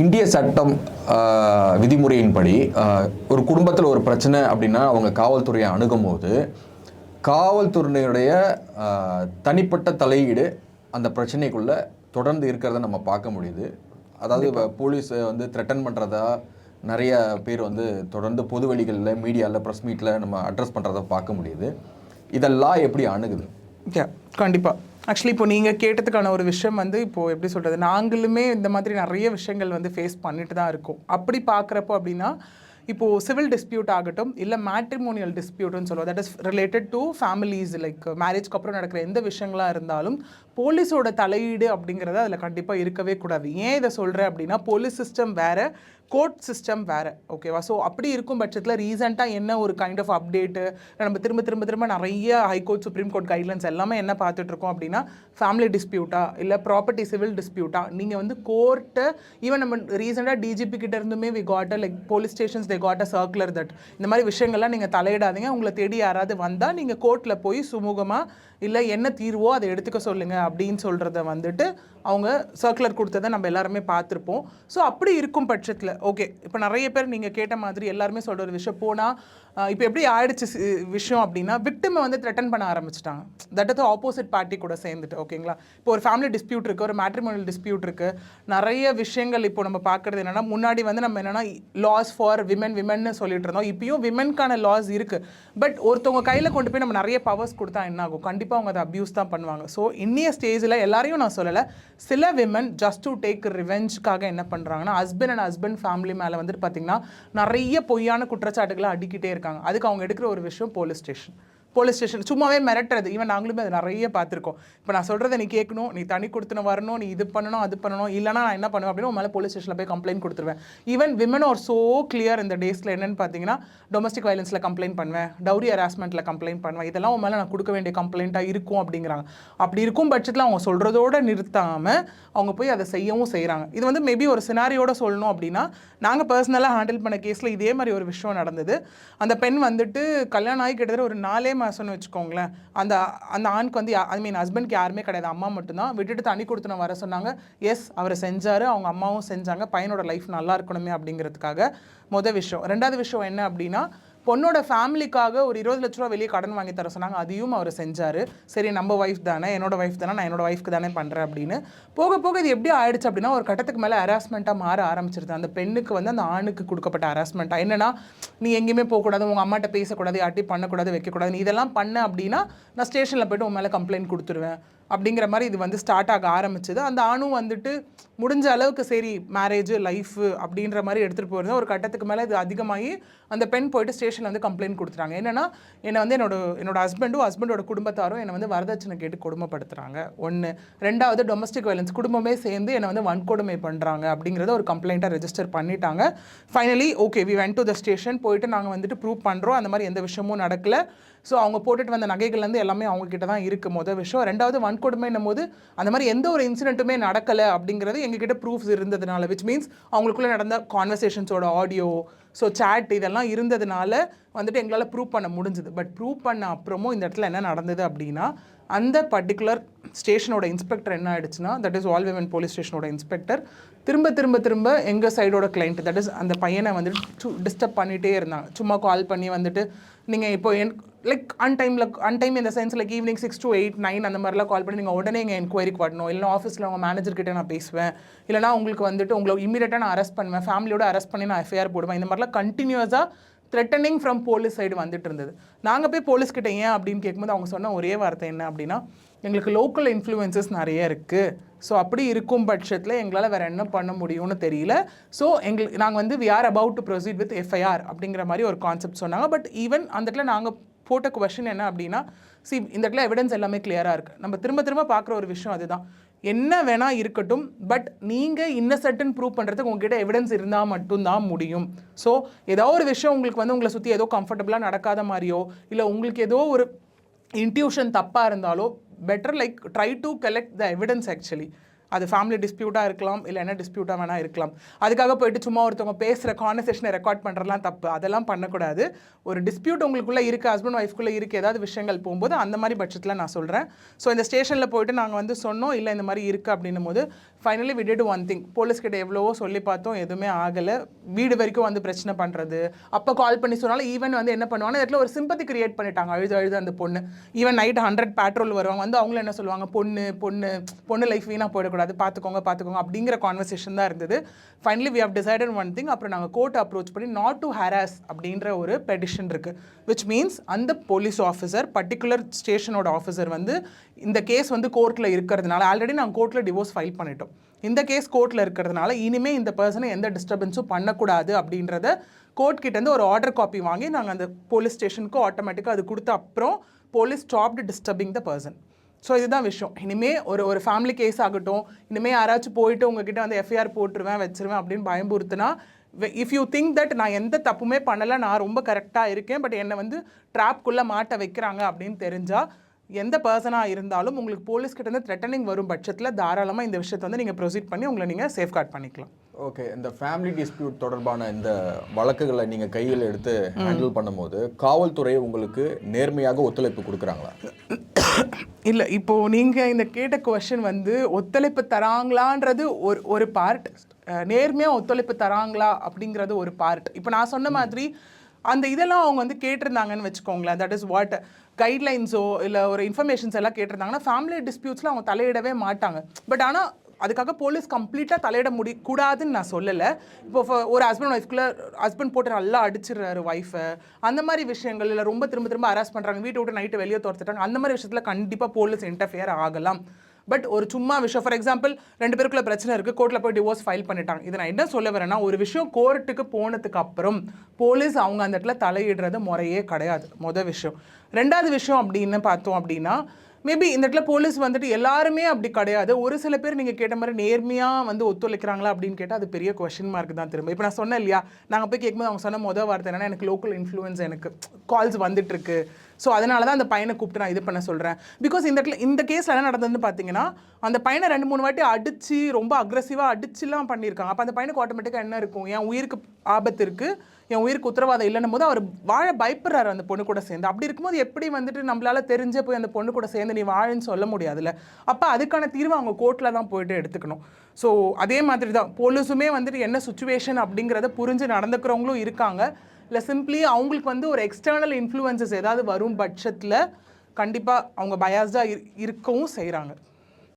இந்திய சட்டம் விதிமுறையின்படி ஒரு குடும்பத்தில் ஒரு பிரச்சனை அப்படின்னா அவங்க காவல்துறையை அணுகும் போது காவல்துறையினுடைய தனிப்பட்ட தலையீடு அந்த பிரச்சனைக்குள்ளே தொடர்ந்து இருக்கிறத நம்ம பார்க்க முடியுது. அதாவது போலீஸ் வந்து த்ரெட்டன் பண்ணுறதா நிறைய பேர் வந்து தொடர்ந்து பொது வெளிகளில் மீடியாவில் ப்ரெஸ் மீட்டில் நம்ம அட்ரஸ் பண்ணுறதை பார்க்க முடியுது. இதெல்லாம் எப்படி அணுகுது? கண்டிப்பாக ஆக்சுவலி இப்போ நீங்கள் கேட்டதுக்கான ஒரு விஷயம் வந்து இப்போது எப்படி சொல்கிறது, நாங்களுமே இந்த மாதிரி நிறைய விஷயங்கள் வந்து ஃபேஸ் பண்ணிட்டு தான் இருக்கோம். அப்படி பார்க்குறப்போ அப்படின்னா இப்போது சிவில் டிஸ்பியூட் ஆகட்டும் இல்லை மேட்ரிமோனியல் டிஸ்பியூட்னு சொல்லுவோம், that is related to families, like மேரேஜ்க்கு அப்புறம் நடக்கிற எந்த விஷயங்களாக இருந்தாலும் போலீஸோட தலையீடு அப்படிங்கிறது அதில் கண்டிப்பாக இருக்கவே கூடாது. ஏன் இதை சொல்கிறேன் அப்படின்னா, போலீஸ் சிஸ்டம் வேறு, கோர்ட் சிஸ்டம் வேறு, ஓகேவா? ஸோ அப்படி இருக்கும் பட்சத்தில் ரீசெண்டாக என்ன ஒரு கைண்ட் ஆஃப் அப்டேட்டு நம்ம திரும்ப நிறைய ஹைகோர்ட் சுப்ரீம் கோர்ட் கைட்லைன்ஸ் எல்லாமே என்ன பார்த்துட்ருக்கோம் அப்படின்னா, ஃபேமிலி டிஸ்பியூட்டா இல்லை ப்ராப்பர்ட்டி சிவில் டிஸ்பியூட்டா நீங்கள் வந்து கோர்ட்டை ஈவன் நம்ம ரீசெண்டாக டிஜிபி கிட்ட இருந்துமே we got like police stations they got a circular that இந்த மாதிரி விஷயங்கள்லாம் நீங்கள் தலையிடாதீங்க, உங்களை தேடி யாராவது வந்தால் நீங்கள் கோர்ட்டில் போய் சுமூகமாக இல்லை என்ன தீர்வோ அதை எடுத்துக்க சொல்லுங்கள் அப்படின்னு சொல்கிறத வந்துட்டு அவங்க சர்க்குலர் கொடுத்ததை நம்ம எல்லாருமே பார்த்துருப்போம். ஸோ அப்படி இருக்கும் பட்சத்தில் ஓகே, இப்போ நிறைய பேர் நீங்கள் கேட்ட மாதிரி எல்லாருமே சொல்கிற ஒரு விஷயம் போனால் இப்போ எப்படி ஆயிடுச்சு விஷயம் அப்படின்னா, விக்டிமை வந்து த்ரெட்டன் பண்ண ஆரம்பிச்சிட்டாங்க. தட் இஸ் ஆப்போசிட் பார்ட்டி கூட சேர்ந்துட்டு, ஓகேங்களா? இப்போ ஒரு ஃபேமிலி டிஸ்பியூட் இருக்குது, ஒரு மேட்ரிமோனியல் டிஸ்பியூட் இருக்குது, நிறைய விஷயங்கள் இப்போ நம்ம பார்க்குறது என்னென்னா, முன்னாடி வந்து நம்ம என்னென்னா லாஸ் ஃபார் விமன்னு சொல்லிட்டு இருந்தோம். இப்பயும் விமனுக்கான லாஸ் இருக்குது. பட் ஒருத்தவங்க கையில் கொண்டு போய் நம்ம நிறைய பவர்ஸ் கொடுத்தா என்ன ஆகும்? கண்டிப்பாக அவங்க அதை அப்யூஸ் தான் பண்ணுவாங்க. ஸோ இன்னிய ஸ்டேஜில் எல்லாரையும் நான் சொல்லலை, சில விமன் ஜஸ்ட் டு டேக் ரிவெஞ்சுக்காக என்ன பண்ணுறாங்கன்னா, ஹஸ்பண்ட் ஃபேமிலி மேலே வந்துட்டு பார்த்திங்கன்னா நிறைய பொய்யான குற்றச்சாட்டுகளை அடிக்கிட்டே இருக்காங்க. அதுக்கு அவங்க எடுக்கிற ஒரு விஷயம் போலீஸ் ஸ்டேஷன் சும்மாவே மிரட்டுறது. ஈவன் நாங்களுமே அது நிறைய பார்த்துருக்கோம். இப்போ நான் சொல்கிறத நீ கேட்கணும், நீ தனி கொடுத்துன வரணும், நீ இது பண்ணணும் அது பண்ணணும், இல்லைனா நான் என்ன பண்ணுவேன் அப்படின்னு மேலே போலீஸ் ஸ்டேஷனில் போய் கம்ப்ளைண்ட் கொடுத்துருவேன். Even women R so clear இந்த டேஸில் என்னென்னு பார்த்தீங்கன்னா, டொமஸ்டிக் வயலன்ஸில் கம்ப்ளைண்ட் பண்ணுவேன், டவுரி ஹராஸ்மெண்ட்டில் கம்ப்ளைண்ட் பண்ணுவேன், இதெல்லாம் உன் மேலே நான் கொடுக்க வேண்டிய கம்ப்ளைண்ட்டாக இருக்கும் அப்படிங்கிறாங்க. அப்படி இருக்கும் பட்சத்தில் அவங்க சொல்கிறதோடு நிறுத்தாமல் அவங்க போய் அதை செய்யவும் செய்கிறாங்க. இது வந்து மேபி ஒரு சினாரியோட சொல்லணும் அப்படின்னா, நாங்கள் பர்சனலாக ஹேண்டில் பண்ண கேஸில் இதே மாதிரி ஒரு விஷயம் நடந்தது. அந்த பெண் வந்துட்டு கல்யாணம் ஆகி கிட்டத்தட்ட ஒரு 4 மாதம்னு வச்சுக்கோங்களேன். அந்த ஆணுக்கு வந்து ஹஸ்பண்ட்க்கு யாருமே கிடையாது, அம்மா மட்டும்தான். விட்டுட்டு தனி கொடுத்துன வர சொன்னாங்க. எஸ், அவரை செஞ்சார், அவங்க அம்மாவும் செஞ்சாங்க. பையனோட லைஃப் நல்லா இருக்கணுமே அப்படிங்கிறதுக்காக மொதல் விஷயம். ரெண்டாவது விஷயம் என்ன அப்படின்னா, பொண்ணோட ஃபேமிலிக்காக ஒரு 20 லட்ச ரூபா வெளியே கடன் வாங்கி தர சொன்னாங்க. அதையும் அவர் செஞ்சார். சரி, நம்ம ஒய்ஃப் தானே, என்னோட ஒய்ஃப் தானே, நான் என்னோட ஒய்ஃப்க்கு தானே பண்ணுறேன் அப்படின்னு போக போக இது எப்படி ஆயிடுச்சு அப்படின்னா, ஒரு கட்டத்துக்கு மேலே ஹராஸ்மெண்ட்டாக மாற ஆரம்பிச்சிருது. அந்த பெண்ணுக்கு வந்து அந்த ஆணுக்கு கொடுக்கப்பட்ட ஹராஸ்மெண்ட்டாக என்னன்னா, நீ எங்கேயுமே போகக்கூடாது, உங்கள் அம்மாட்ட பேசக்கூடாது, யார்ட்டி பண்ணக்கூடாது, வைக்கக்கூடாது, நீ இதெல்லாம் பண்ண அப்படின்னா நான் ஸ்டேஷனில் போய்ட்டு உன் மேலே கம்ப்ளைண்ட் கொடுத்துருவேன் அப்படிங்கிற மாதிரி இது வந்து ஸ்டார்ட் ஆக ஆரம்பிச்சது. அந்த ஆணும் வந்துட்டு முடிஞ்ச அளவுக்கு சரி மேரேஜ் லைஃபு அப்படின்ற மாதிரி எடுத்துகிட்டு போயிருந்தோம். ஒரு கட்டத்துக்கு மேலே இது அதிகமாகி அந்த பெண் போயிட்டு ஸ்டேஷனில் வந்து கம்ப்ளைண்ட் கொடுத்துட்டாங்க. என்னென்னா, என்னை வந்து என்னோட ஹஸ்பண்டோட குடும்பத்தாரும் என்னை வந்து வரதட்சணை கேட்டு கொடுமைப்படுத்துகிறாங்க. ஒன்று. ரெண்டாவது, டொமஸ்டிக் வயலன்ஸ் குடும்பமே சேர்ந்து என்னை வந்து வன்கொடுமை பண்ணுறாங்க அப்படிங்கிறத ஒரு கம்ப்ளைண்ட்டாக ரெஜிஸ்டர் பண்ணிட்டாங்க. Finally okay, we went to the station. போயிட்டு நாங்கள் வந்துட்டு ப்ரூவ் பண்ணுறோம் அந்த மாதிரி எந்த விஷயமும் நடக்கலை. ஸோ அவங்க போட்டுட்டு வந்த நகைகள்லேருந்து எல்லாமே அவங்கக்கிட்ட தான் இருக்குது மொதல் விஷயம். ரெண்டாவது, வன்கொடுமைன்னும் போது அந்த மாதிரி எந்த ஒரு இன்சிடென்ட்டுமே நடக்கலை அப்படிங்கிறது எங்ககிட்ட ப்ரூஃப்ஸ் இருந்ததுனால, விச் மீன்ஸ் அவங்களுக்குள்ளே நடந்த கான்வர்சேஷன்ஸோட ஆடியோ, ஸோ சேட் இதெல்லாம் இருந்ததுனால வந்துட்டு எங்களால் ப்ரூவ் பண்ண முடிஞ்சுது. பட் ப்ரூவ் பண்ண அப்புறமும் இந்த இடத்துல என்ன நடந்தது அப்படின்னா, அந்த பர்டிகுலர் ஸ்டேஷனோட இன்ஸ்பெக்டர் என்ன ஆயிடுச்சுன்னா, that is all women police ஸ்டேஷனோட இன்ஸ்பெக்டர் திரும்ப எங்கள் சைடோட கிளைண்ட், தட் இஸ் அந்த பையனை வந்துட்டு டிஸ்டர்ப் பண்ணிகிட்டே இருந்தாங்க. சும்மா கால் பண்ணி வந்துட்டு நீங்கள் இப்போ லைக் அன்டைம் இந்த சென்ஸ் லைக் ஈவினிங் 6 to 8, 9 அந்த மாதிரிலாம் கால் பண்ணி நீங்கள் உடனே எங்கள் என்கொயரிக்கு வரணும், இல்லைனா ஆஃபீஸில் அவங்க மேனேஜர்கிட்ட நான் பேசுவேன், இல்லைனா உங்களுக்கு வந்துட்டு உங்களை இமீடியட்டாக நான் அரெஸ்ட் பண்ணுவேன், ஃபேமிலியோட அரெஸ்ட் பண்ணி நான் எஃப்ஐஆர் போடுவேன், இந்த மாதிரிலாம் கண்டினியூஸாக த்ரெட்டனிங் ஃப்ரம் போலீஸ் சைடு வந்துட்டு இருந்தது. நாங்கள் போய் போலீஸ்கிட்ட ஏன் அப்படின்னு கேட்கும்போது அவங்க சொன்ன ஒரே வார்த்தை என்ன அப்படின்னா, எங்களுக்கு லோக்கல் இன்ஃப்ளூயன்சஸ் நிறைய இருக்குது, ஸோ அப்படி இருக்கும் பட்சத்தில் எங்களால் வேறு என்ன பண்ண முடியும்னு தெரியல, ஸோ நாங்கள் வந்து we are about to proceed with FIR அப்படிங்கிற மாதிரி ஒரு கான்செப்ட் சொன்னாங்க. பட் ஈவன் அந்த இடத்துல நாங்கள் போட்ட கொஷின் என்ன அப்படின்னா, இந்த இடத்துல எவிடன்ஸ் எல்லாமே கிளியராக இருக்குது. நம்ம திரும்ப பார்க்குற ஒரு விஷயம் அதுதான், என்ன வேணால் இருக்கட்டும், பட் நீங்கள் இன்னசென்ட்னு ப்ரூவ் பண்ணுறதுக்கு உங்ககிட்ட எவிடன்ஸ் இருந்தால் மட்டும்தான் முடியும். ஸோ ஏதோ ஒரு விஷயம் உங்களுக்கு வந்து உங்களை சுற்றி ஏதோ கம்ஃபர்டபுளாக நடக்காத மாதிரியோ, இல்லை உங்களுக்கு ஏதோ ஒரு இன்ட்யூஷன் தப்பாக இருந்தாலோ, better like try to collect the evidence. Actually அது ஃபேமிலி டிஸ்பியூட்டாக இருக்கலாம், இல்லை என்ன டிஸ்பியூட்டாக வேணால் இருக்கலாம். அதுக்காக போய்ட்டு சும்மா ஒருத்தவங்க பேசுகிற கான்வர்சேஷனை ரெக்கார்ட் பண்ணுறதுலாம் தப்பு, அதெல்லாம் பண்ணக்கூடாது. ஒரு டிஸ்பியூட் உங்களுக்குள்ளே இருக்குது, ஹஸ்பண்ட் ஒய்ஃப்குள்ளே இருக்குது, ஏதாவது விஷயங்கள் போகும்போது அந்த மாதிரி பட்சத்தில் நான் சொல்கிறேன். ஸோ இந்த ஸ்டேஷனில் போய்ட்டு நாங்கள் வந்து சொன்னோம், இல்லை இந்த மாதிரி இருக்குது அப்படின்னும் போது finally we did one thing. Police கிட்ட எவ்வளவோ சொல்லி பார்த்தோம், எதுவுமே ஆகலை. வீடு வரைக்கும் வந்து பிரச்சனை பண்ணுறது, அப்போ கால் பண்ணி சொன்னாலும் ஈவன் வந்து என்ன பண்ணுவாங்க, இடத்துல ஒரு சிம்பத்தி கிரியேட் பண்ணிட்டாங்க. அழுது அழுது அந்த பொண்ணு ஈவன் நைட் 100 பேட்ரோல் வருவாங்க வந்து அவங்களும் என்ன சொல்லுவாங்க, பொண்ணு பொண்ணு பொண்ணு லைஃப் வீணாக போயிடக்கூடாது, பார்த்துக்கோங்க பார்த்துக்கோங்க அப்படிங்கிற கான்வர்சேஷன் தான் இருந்தது. Finally we have decided one thing. அப்புறம் நாங்கள் கோர்ட் அப்ரோச் பண்ணி நாட் டு ஹராஸ் அப்படின்ற ஒரு பெட்டிஷன் இருக்குது. விச் மீன்ஸ் அந்த போலீஸ் ஆஃபீஸர் பர்டிகுலர் ஸ்டேஷனோட ஆஃபீஸர் வந்து இந்த கேஸ் வந்து கோர்ட்டில் இருக்கிறதுனால, ஆல்ரெடி நாங்கள் கோர்ட்டில் டிவோர்ஸ் ஃபைல் பண்ணிட்டோம், இந்த கேஸ் கோர்ட்டில் இருக்கிறதுனால இனிமேல் இந்த பர்சனை எந்த டிஸ்டர்பன்ஸும் பண்ணக்கூடாது அப்படின்றத கோர்ட் கிட்டேருந்து ஒரு ஆர்டர் காப்பி வாங்கி நாங்கள் அந்த போலீஸ் ஸ்டேஷனுக்கு ஆட்டோமேட்டிக்காக அது கொடுத்த அப்புறம் police stopped disturbing the person. So இதுதான் விஷயம். இனிமேல் ஒரு ஃபேமிலி கேஸ் ஆகட்டும், இனிமேல் யாராச்சும் போயிட்டு உங்ககிட்ட வந்து எஃப்ஐஆர் போட்டுருவேன் வச்சிருவேன் அப்படின்னு பயம்புறுத்துனா, இஃப் யூ திங்க் தட் நான் எந்த தப்புமே பண்ணலை, நான் ரொம்ப கரெக்டாக இருக்கேன், பட் என்னை வந்து ட்ராப்குள்ளே மாட்ட வைக்கிறாங்க அப்படின்னு தெரிஞ்சால், எந்த பர்சனாக இருந்தாலும் உங்களுக்கு போலீஸ் கிட்டேருந்து த்ரெட்டனிங் வரும் பட்சத்தில் தாராளமாக இந்த விஷயத்தை வந்து நீங்கள் ப்ரொசீட் பண்ணி உங்களை நீங்கள் சேஃப்கார்ட் பண்ணிக்கலாம். ஓகே, இந்த ஃபேமிலி டிஸ்பியூட் தொடர்பான இந்த வழக்குகளை நீங்கள் கையில் எடுத்து ஹேண்டில் பண்ணும்போது காவல்துறை உங்களுக்கு நேர்மையாக ஒத்துழைப்பு கொடுக்குறாங்களா? இல்லை, இப்போது நீங்கள் இந்த கேட்ட கொஷின் வந்து ஒத்துழைப்பு தராங்களான்றது ஒரு பார்ட், நேர்மையாக ஒத்துழைப்பு தராங்களா அப்படிங்கிறது ஒரு பார்ட். இப்போ நான் சொன்ன மாதிரி அந்த இதெல்லாம் அவங்க வந்து கேட்டிருந்தாங்கன்னு வச்சுக்கோங்களேன், தட் இஸ் வாட் கைட்லைன்ஸோ இல்லை ஒரு இன்ஃபர்மேஷன்ஸ் எல்லாம் கேட்டிருந்தாங்கன்னா ஃபேமிலி டிஸ்பியூட்ஸில் அவங்க தலையிடவே மாட்டாங்க. பட் ஆனால் அதுக்காக போலீஸ் கம்ப்ளீட்டாக தலையிட கூடாதுன்னு நான் சொல்லலை. இப்போ ஒரு ஹஸ்பண்ட் ஒய்ஃப்குள்ளே ஹஸ்பண்ட் போட்டு நல்லா அடிச்சிடுறாரு ஒய்ஃபை, அந்த மாதிரி விஷயங்கள் இல்லை ரொம்ப திரும்ப அரெஸ்ட் பண்ணுறாங்க, வீட்டை விட்டு நைட்டு வெளியே துரத்துட்டாங்க, அந்த மாதிரி விஷயத்தில் கண்டிப்பாக போலீஸ் இன்டர்ஃபியர் ஆகலாம். பட் ஒரு சும்மா விஷயம், ஃபார் எக்ஸாம்பிள் 2 பேருக்குள்ள பிரச்சனை இருக்குது, கோர்ட்டில் போய் டிவோர்ஸ் ஃபைல் பண்ணிட்டாங்க. இதை நான் என்ன சொல்ல வரேன்னா, ஒரு விஷயம் கோர்ட்டுக்கு போனதுக்கு அப்புறம் போலீஸ் அவங்க அந்த இடத்துல தலையிடுறது முறையே கிடையாது, மொதல் விஷயம். 2வது விஷயம் அப்படின்னு பார்த்தோம் அப்படின்னா, மேபி இந்த இடத்துல போலீஸ் வந்துட்டு எல்லாருமே அப்படி கிடையாது. ஒரு சில பேர் நீங்கள் கேட்ட மாதிரி நேர்மையாக வந்து ஒத்துழைக்கிறாங்களா அப்படின்னு கேட்டால் அது பெரிய கொஷின் மார்க் தான் திரும்ப. இப்போ நான் சொன்னேன் இல்லையா, நாங்கள் போய் கேட்கும்போது அவங்க சொன்ன மொதல் வார்த்தை என்னன்னா, எனக்கு லோக்கல் இன்ஃப்ளூயன்ஸ் எனக்கு கால்ஸ் வந்துட்டுருக்கு, ஸோ அதனால தான் அந்த பையனை கூப்பிட்டு நான் இது பண்ண சொல்கிறேன். பிகாஸ் இந்த கேஸில் என்ன நடந்ததுன்னு பார்த்தீங்கன்னா, அந்த பையனை 2-3 வாட்டி அடித்து ரொம்ப அக்ரெசிவாக அடிச்சுலாம் பண்ணியிருக்காங்க. அப்போ அந்த பையனுக்கு ஆட்டோமேட்டிக்காக என்ன இருக்கும், என் உயிருக்கு ஆபத்து இருக்குது, என் உயிருக்கு உத்தரவாதம் இல்லைன்னும் போது அவர் வாழ பயப்படுறாரு அந்த பொண்ணு கூட சேர்ந்து. அப்படி இருக்கும்போது எப்படி வந்துட்டு நம்மளால் தெரிஞ்சே போய் அந்த பொண்ணு கூட சேர்ந்து நீ வாழுன்னு சொல்ல முடியாதுல்ல. அப்போ அதுக்கான தீர்வு அவங்க கோர்ட்டில் தான் போயிட்டு எடுத்துக்கணும். ஸோ அதே மாதிரி தான் போலீஸுமே வந்துட்டு என்ன சுச்சுவேஷன் அப்படிங்கிறத புரிஞ்சு நடந்துக்கிறவங்களும் இருக்காங்க. இல்லை சிம்பிளி அவங்களுக்கு வந்து ஒரு எக்ஸ்டர்னல் இன்ஃப்ளூயன்சஸ் ஏதாவது வரும் பட்சத்தில் கண்டிப்பாக அவங்க பயாஸ்டாக இருக்கவும் செய்கிறாங்க.